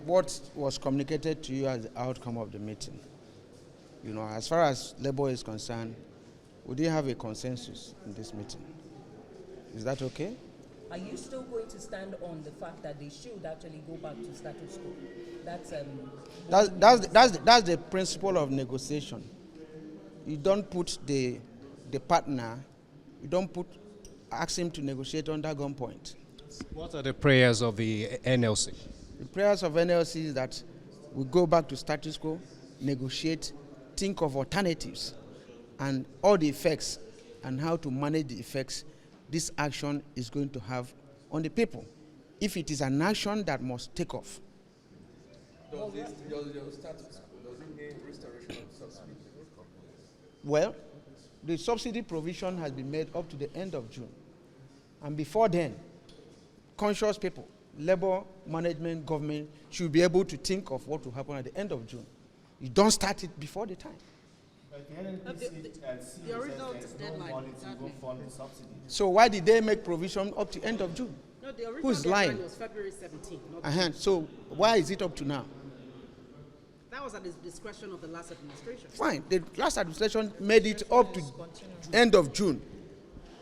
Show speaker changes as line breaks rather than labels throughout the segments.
what was communicated to you as the outcome of the meeting. As far as Labour is concerned, we didn't have a consensus in this meeting. Is that okay?
Are you still going to stand on the fact that they should actually go back to status quo?
That's the principle of negotiation. You don't put the partner, ask him to negotiate under gunpoint.
What are the prayers of the NLC?
The prayers of NLC is that we go back to status quo, negotiate, think of alternatives, and all the effects and how to manage the effects this action is going to have on the people. If it is an action that must take off.
Does your status quo, does it mean restoration of subsidy?
Well, the subsidy provision has been made up to the end of June. And before then, conscious people, Labour, management, government should be able to think of what will happen at the end of June. You don't start it before the time.
The original deadline
So why did they make provision up to end of June?
No, the original
Who's
deadline
lying?
was February 17th.
So why is it up to now?
That was at the discretion of the last administration.
Fine. The last administration made it up to end of June.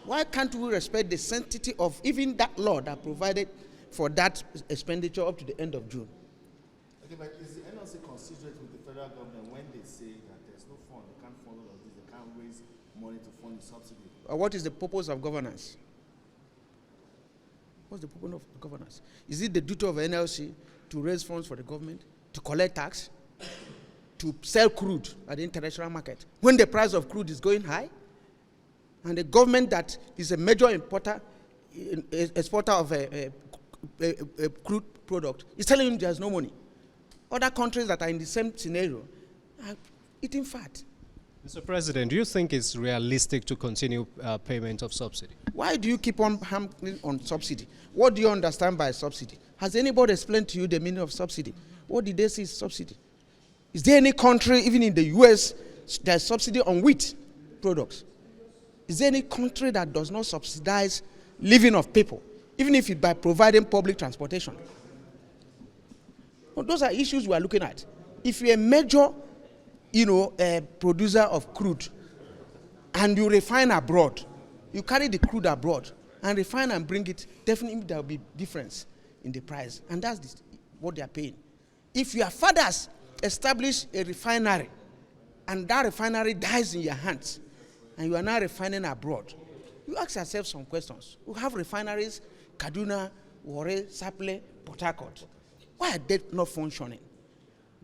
Why can't we respect the sanctity of even that law that provided for that expenditure up to the end of June?
Okay, but is the NLC considerate with the federal government when they say that there's no fund, they can't fund all of this, they can't raise money to fund the subsidy?
What is the purpose of governance? What's the purpose of governance? Is it the duty of NLC to raise funds for the government, to collect tax, to sell crude at the international market when the price of crude is going high? And the government that is a major exporter of a crude product is telling you there's no money. Other countries that are in the same scenario are eating fat.
Mr. President, do you think it's realistic to continue payment of subsidy?
Why do you keep on hammering on subsidy? What do you understand by subsidy? Has anybody explained to you the meaning of subsidy? What did they say is subsidy? Is there any country, even in the US, there's subsidy on wheat products? Is there any country that does not subsidize living of people, even if it's by providing public transportation? Well, those are issues we are looking at. If you're a major, producer of crude, and you refine abroad, you carry the crude abroad and refine and bring it, definitely there will be difference in the price, and that's what they are paying. If your fathers establish a refinery, and that refinery dies in your hands, and you are now refining abroad, you ask yourself some questions. We have refineries, Kaduna, Warri, Sapele, Port Harcourt. Why are they not functioning?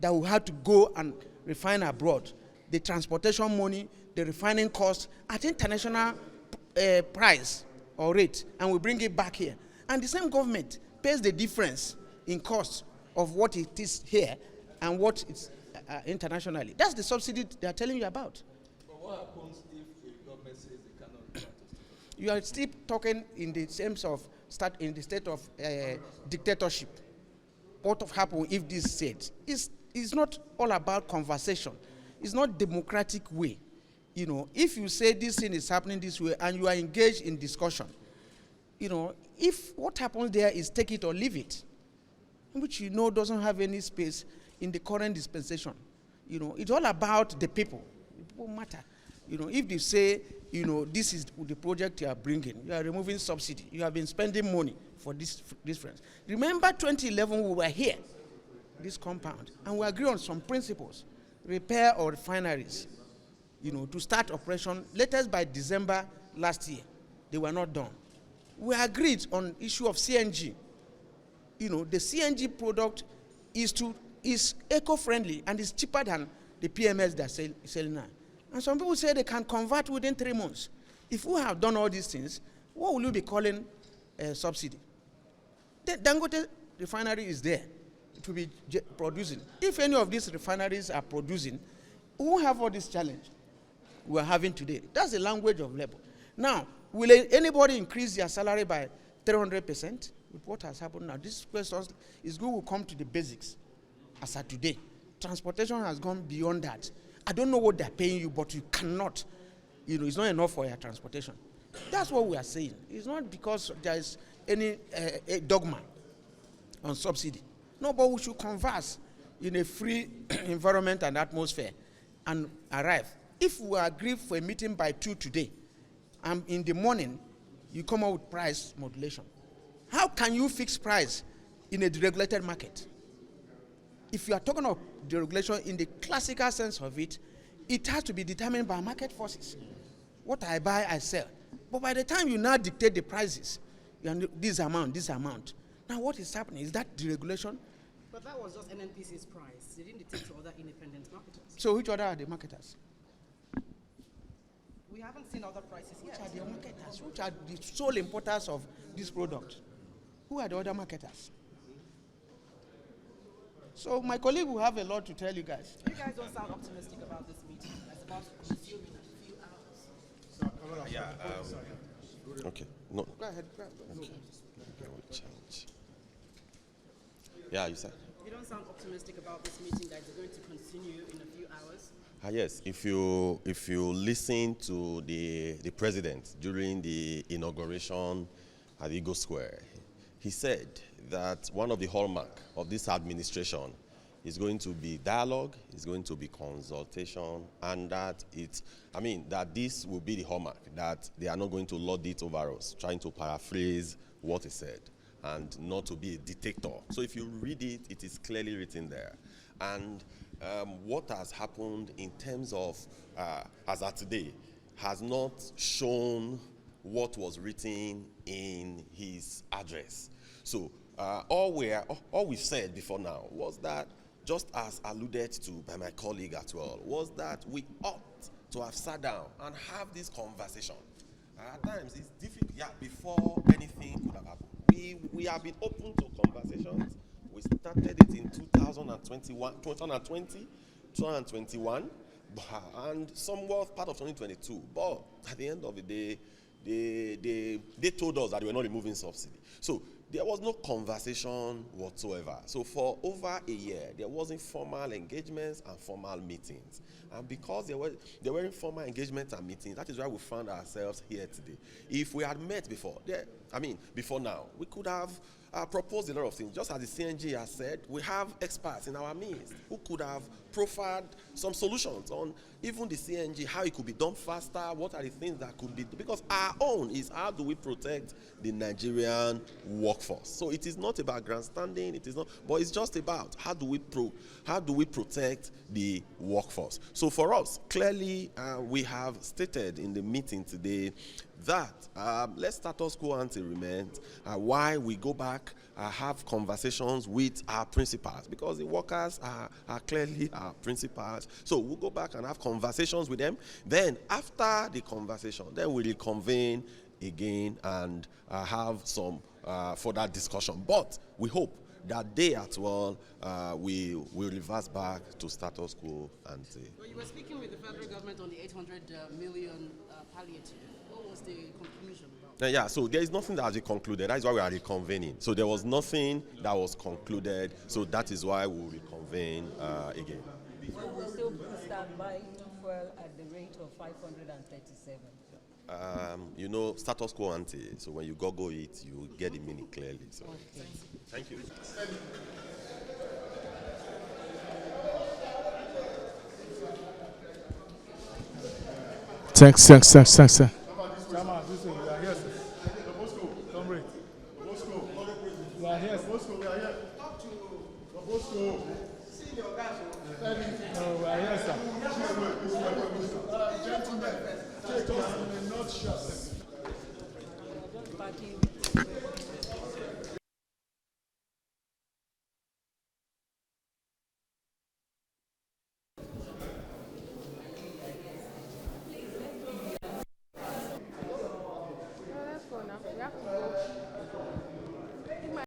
That we have to go and refine abroad. The transportation money, the refining cost at international price or rate, and we bring it back here. And the same government pays the difference in cost of what it is here and what it's internationally. That's the subsidy they are telling you about.
But what happens if the government says they cannot do that?
You are still talking in the sense of in the state of dictatorship. What will happen if this is said? It's not all about conversation. It's not democratic way. If you say this thing is happening this way and you are engaged in discussion, if what happens there is take it or leave it, which doesn't have any space in the current dispensation. It's all about the people. The people matter. If they say, this is the project you are bringing, you are removing subsidy, you have been spending money for this friends. Remember 2011, we were here, this compound, and we agreed on some principles. Repair our refineries, to start operation latest by December last year. They were not done. We agreed on issue of CNG. The CNG product is eco-friendly and is cheaper than the PMS they're selling now. And some people say they can convert within 3 months. If we have done all these things, what will you be calling subsidy? The Dangote refinery is there to be producing. If any of these refineries are producing, we won't have all this challenge we are having today. That's the language of labor. Now, will anybody increase their salary by 300% with what has happened now? This question is good. We'll come to the basics as of today. Transportation has gone beyond that. I don't know what they're paying you, but you cannot, it's not enough for your transportation. That's what we are saying. It's not because there is any dogma on subsidy. No, but we should converse in a free environment and atmosphere and arrive. If we agree for a meeting by 2 today, and in the morning, you come out with price modulation, how can you fix price in a deregulated market? If you are talking of deregulation in the classical sense of it, it has to be determined by market forces. What I buy, I sell. But by the time you now dictate the prices, this amount. Now what is happening? Is that deregulation?
But that was just NNPC's price. They didn't dictate to other independent marketers.
So which other are the marketers?
We haven't seen other prices yet.
Which are the marketers? Which are the sole importers of this product? Who are the other marketers? So my colleague will have a lot to tell you guys.
You guys don't sound optimistic about this meeting. It's about to resume in a few hours.
Yeah. Okay. No.
Go ahead.
Okay. We'll change. Yeah, you said.
You don't sound optimistic about this meeting that is going to continue in a few hours.
Yes. If you listen to the president during the inauguration at Eagle Square, he said that one of the hallmark of this administration is going to be dialogue, is going to be consultation, and that that this will be the hallmark, that they are not going to lord it over us, trying to paraphrase what he said, and not to be a dictator. So if you read it, it is clearly written there. And what has happened in terms of, as of today, has not shown what was written in his address. So all we've said before now was that, just as alluded to by my colleague as well, was that we ought to have sat down and have this conversation. At times it's difficult, before anything could have happened. We have been open to conversations. We started it in 2021, and somewhat part of 2022. But at the end of the day, they told us that they were not removing subsidy. So there was no conversation whatsoever. So for over a year, there was informal engagements and formal meetings. And because there were informal engagements and meetings, that is why we found ourselves here today. If we had met before now, we could have proposed a lot of things. Just as the CNG has said, we have experts in our midst who could have proffered some solutions on even the CNG, how it could be done faster, what are the things that could be, because our own is how do we protect the Nigerian workforce. So it is not about grandstanding, it is not, but it's just about how do we protect the workforce. So for us, clearly we have stated in the meeting today that let's status quo ante remains, why we go back, have conversations with our principals, because the workers are clearly our principals. So we'll go back and have conversations with them. Then after the conversation, then we'll reconvene again and have some further discussion. But we hope that day as well, we will reverse back to status quo ante.
Well, you were speaking with the federal government on the 800 million palliative. What was the conclusion about?
So there is nothing that has been concluded. That is why we are reconvening. So there was nothing that was concluded. So that is why we will reconvene again.
So we'll still start buying fuel at the rate of 537.
Status quo ante. So when you go it, you get the meaning clearly. So
Okay.
thank you.
Thanks, sir.
Chama, this way, we are here, sir. Comrade. We are here, sir. We are here. Talk to Bosco. See your guys. No, we are here, sir. Gentlemen, take us in a nutshell.
Just parking